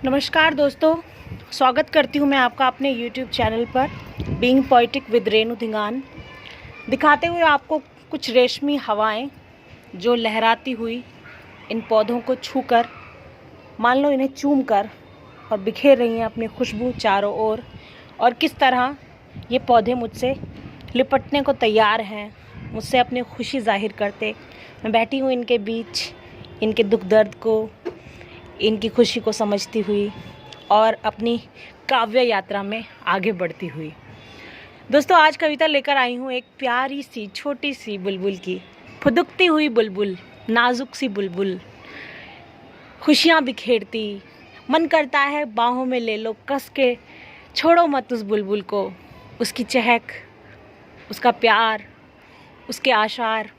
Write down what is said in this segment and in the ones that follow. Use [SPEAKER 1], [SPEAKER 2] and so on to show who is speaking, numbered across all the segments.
[SPEAKER 1] नमस्कार दोस्तों, स्वागत करती हूँ मैं आपका अपने YouTube चैनल पर being poetic with Renu Dhingan, दिखाते हुए आपको कुछ रेशमी हवाएं जो लहराती हुई इन पौधों को छूकर, मान लो इन्हें चूम कर और बिखेर रही हैं अपनी खुशबू चारों ओर। और किस तरह ये पौधे मुझसे लिपटने को तैयार हैं, मुझसे अपनी खुशी जाहिर करते। मैं बैठी हूँ इनके बीच, इनके दुख दर्द को, इनकी खुशी को समझती हुई और अपनी काव्य यात्रा में आगे बढ़ती हुई। दोस्तों, आज कविता लेकर आई हूँ एक प्यारी सी छोटी सी बुलबुल की, फुदकती हुई बुलबुल, नाजुक सी बुलबुल, खुशियाँ बिखेरती। मन करता है बाहों में ले लो कस के, छोड़ो मत उस बुलबुल को। उसकी चहक, उसका प्यार, उसके आशार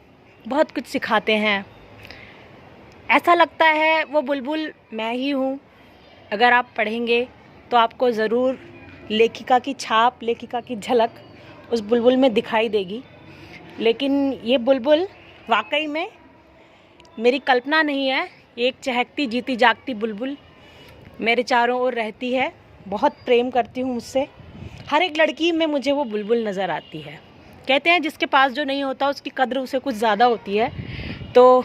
[SPEAKER 1] बहुत कुछ सिखाते हैं। ऐसा लगता है वो बुलबुल मैं ही हूँ। अगर आप पढ़ेंगे तो आपको ज़रूर लेखिका की छाप, लेखिका की झलक उस बुलबुल में दिखाई देगी। लेकिन ये बुलबुल वाकई में मेरी कल्पना नहीं है। ये एक चहकती जीती जागती बुलबुल मेरे चारों ओर रहती है, बहुत प्रेम करती हूँ मुझसे। हर एक लड़की में मुझे वो बुलबुल नज़र आती है। कहते हैं जिसके पास जो नहीं होता उसकी कद्र उसे कुछ ज़्यादा होती है। तो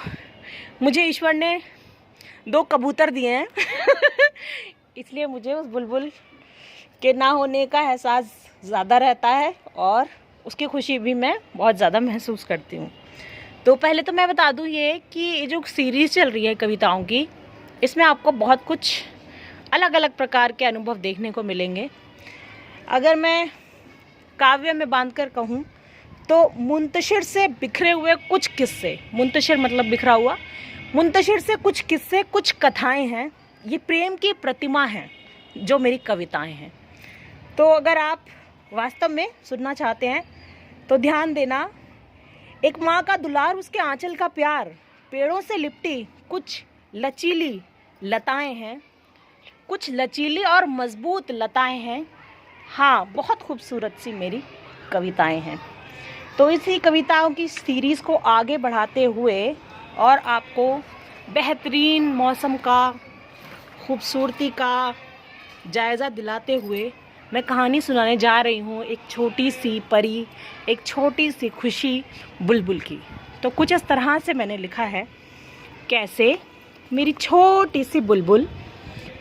[SPEAKER 1] मुझे ईश्वर ने 2 कबूतर दिए हैं इसलिए मुझे उस बुलबुल के ना होने का एहसास ज़्यादा रहता है और उसकी खुशी भी मैं बहुत ज़्यादा महसूस करती हूँ। तो पहले तो मैं बता दूँ ये कि ये जो सीरीज़ चल रही है कविताओं की, इसमें आपको बहुत कुछ अलग अलग प्रकार के अनुभव देखने को मिलेंगे। अगर मैं काव्य में बांधकर कहूँ तो मुंतशिर से बिखरे हुए कुछ किस्से, मुंतशिर मतलब बिखरा हुआ, मुंतशिर से कुछ किस्से, कुछ कथाएं हैं। ये प्रेम की प्रतिमा है जो मेरी कविताएं हैं। तो अगर आप वास्तव में सुनना चाहते हैं तो ध्यान देना। एक माँ का दुलार, उसके आंचल का प्यार, पेड़ों से लिपटी कुछ लचीली लताएं हैं, कुछ लचीली और मजबूत लताएं हैं। हाँ, बहुत खूबसूरत सी मेरी कविताएं हैं। तो इसी कविताओं की सीरीज़ को आगे बढ़ाते हुए और आपको बेहतरीन मौसम का, खूबसूरती का जायज़ा दिलाते हुए मैं कहानी सुनाने जा रही हूँ एक छोटी सी परी, एक छोटी सी खुशी बुलबुल की। तो कुछ इस तरह से मैंने लिखा है। कैसे मेरी छोटी सी बुलबुल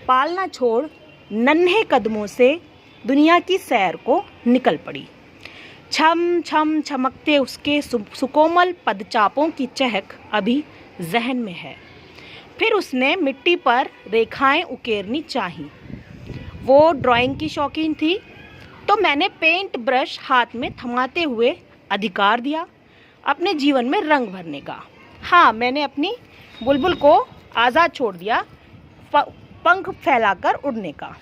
[SPEAKER 1] पालना छोड़ नन्हे कदमों से दुनिया की सैर को निकल पड़ी। छम छम चमकते उसके सुकोमल पदचापों की चहक अभी जहन में है। फिर उसने मिट्टी पर रेखाएं उकेरनी चाही। वो ड्राइंग की शौकीन थी, तो मैंने पेंट ब्रश हाथ में थमाते हुए अधिकार दिया अपने जीवन में रंग भरने का। हाँ, मैंने अपनी बुलबुल को आज़ाद छोड़ दिया, पंख फैलाकर उड़ने का।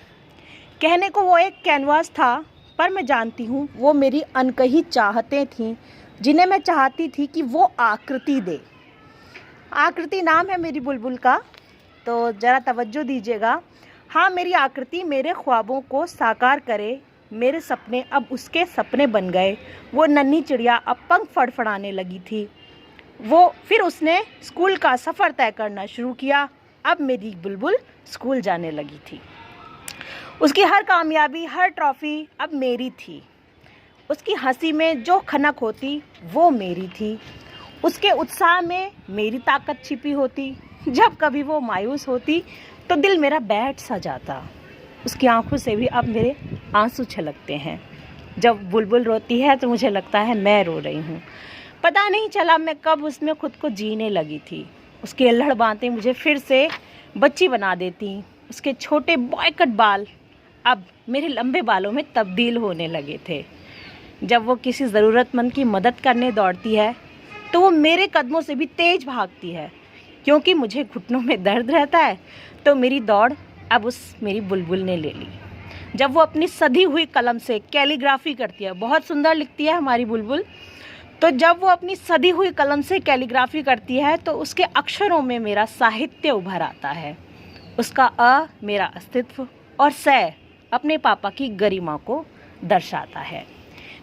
[SPEAKER 1] कहने को वो एक कैनवास था, पर मैं जानती हूँ वो मेरी अनकही चाहतें थीं, जिन्हें मैं चाहती थी कि वो आकृति दे। आकृति नाम है मेरी बुलबुल का, तो ज़रा तवज्जो दीजिएगा। हाँ, मेरी आकृति मेरे ख्वाबों को साकार करे। मेरे सपने अब उसके सपने बन गए। वो नन्ही चिड़िया अब पंख फड़फड़ाने लगी थी। फिर उसने स्कूल का सफ़र तय करना शुरू किया। अब मेरी बुलबुल स्कूल जाने लगी थी। उसकी हर कामयाबी, हर ट्रॉफ़ी अब मेरी थी। उसकी हंसी में जो खनक होती वो मेरी थी। उसके उत्साह में मेरी ताकत छिपी होती। जब कभी वो मायूस होती तो दिल मेरा बैठ सा जाता। उसकी आंखों से भी अब मेरे आंसू छलकते हैं। जब बुलबुल रोती है तो मुझे लगता है मैं रो रही हूँ। पता नहीं चला मैं कब उसमें खुद को जीने लगी थी। उसकी अल्हड़ बातें मुझे फिर से बच्ची बना देती। उसके छोटे बॉयकट बाल अब मेरे लंबे बालों में तब्दील होने लगे थे। जब वो किसी ज़रूरतमंद की मदद करने दौड़ती है तो वो मेरे कदमों से भी तेज़ भागती है। क्योंकि मुझे घुटनों में दर्द रहता है तो मेरी दौड़ अब उस मेरी बुलबुल ने ले ली। जब वो अपनी सधी हुई कलम से कैलीग्राफी करती है, बहुत सुंदर लिखती है हमारी बुलबुल, तो जब वो अपनी सधी हुई कलम से कैलीग्राफी करती है तो उसके अक्षरों में मेरा साहित्य उभर आता है। उसका अ मेरा अस्तित्व और स अपने पापा की गरिमा को दर्शाता है।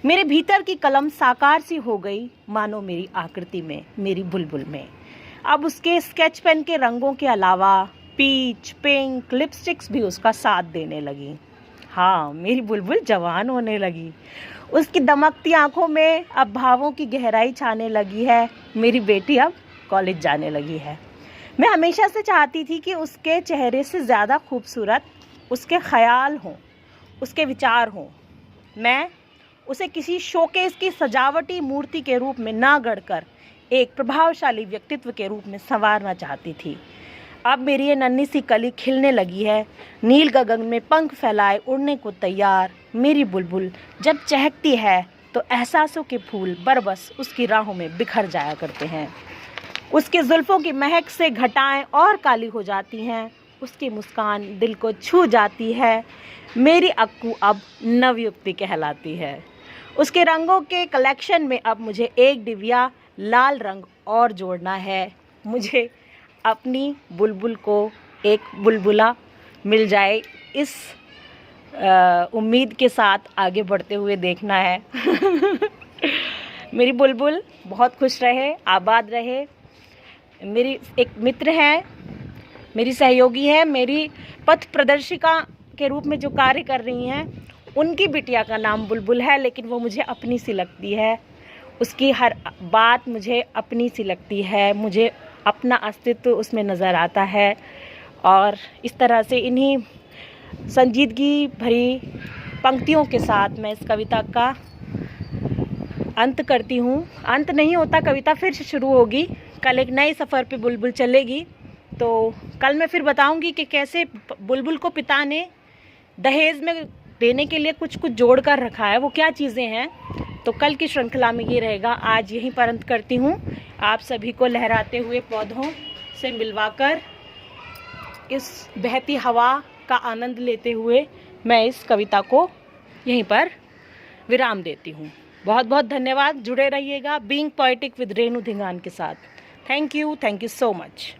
[SPEAKER 1] मेरे भीतर की कलम साकार सी हो गई, मानो मेरी आकृति में, मेरी बुलबुल में। अब उसके स्केच पेन के रंगों के अलावा पीच, पिंक लिपस्टिक्स भी उसका साथ देने लगी। हाँ, मेरी बुलबुल जवान होने लगी। उसकी दमकती आंखों में अब भावों की गहराई छाने लगी है। मेरी बेटी अब कॉलेज जाने लगी है। मैं हमेशा से चाहती थी कि उसके चेहरे से ज़्यादा खूबसूरत उसके ख्याल हों, उसके विचार हों। मैं उसे किसी शोकेस की सजावटी मूर्ति के रूप में ना गढ़कर एक प्रभावशाली व्यक्तित्व के रूप में संवारना चाहती थी। अब मेरी ये नन्ही सी कली खिलने लगी है, नील गगन में पंख फैलाए उड़ने को तैयार। मेरी बुलबुल जब चहकती है तो एहसासों के फूल बरबस उसकी राहों में बिखर जाया करते हैं। उसके जुल्फ़ों की महक से घटाएं और काली हो जाती हैं। उसकी मुस्कान दिल को छू जाती है। मेरी अक्कू अब नवयुवती कहलाती है। उसके रंगों के कलेक्शन में अब मुझे एक डिबिया लाल रंग और जोड़ना है। मुझे अपनी बुलबुल को एक बुलबुला मिल जाए, इस उम्मीद के साथ आगे बढ़ते हुए देखना है। मेरी बुलबुल बहुत खुश रहे, आबाद रहे। मेरी एक मित्र है, मेरी सहयोगी है, मेरी पथ प्रदर्शिका के रूप में जो कार्य कर रही हैं, उनकी बिटिया का नाम बुलबुल है, लेकिन वो मुझे अपनी सी लगती है। उसकी हर बात मुझे अपनी सी लगती है, मुझे अपना अस्तित्व उसमें नज़र आता है। और इस तरह से इन्हीं संजीदगी भरी पंक्तियों के साथ मैं इस कविता का अंत करती हूँ। अंत नहीं होता, कविता फिर से शुरू होगी। कल एक नए सफ़र पे बुलबुल चलेगी, तो कल मैं फिर बताऊंगी कि कैसे बुलबुल को पिता ने दहेज में देने के लिए कुछ कुछ जोड़ कर रखा है, वो क्या चीज़ें हैं। तो कल की श्रृंखला में ये रहेगा। आज यहीं पर अंत करती हूँ। आप सभी को लहराते हुए पौधों से मिलवाकर इस बहती हवा का आनंद लेते हुए मैं इस कविता को यहीं पर विराम देती हूँ। बहुत बहुत धन्यवाद। जुड़े रहिएगा being poetic with Renu Dhingan के साथ। Thank you so much.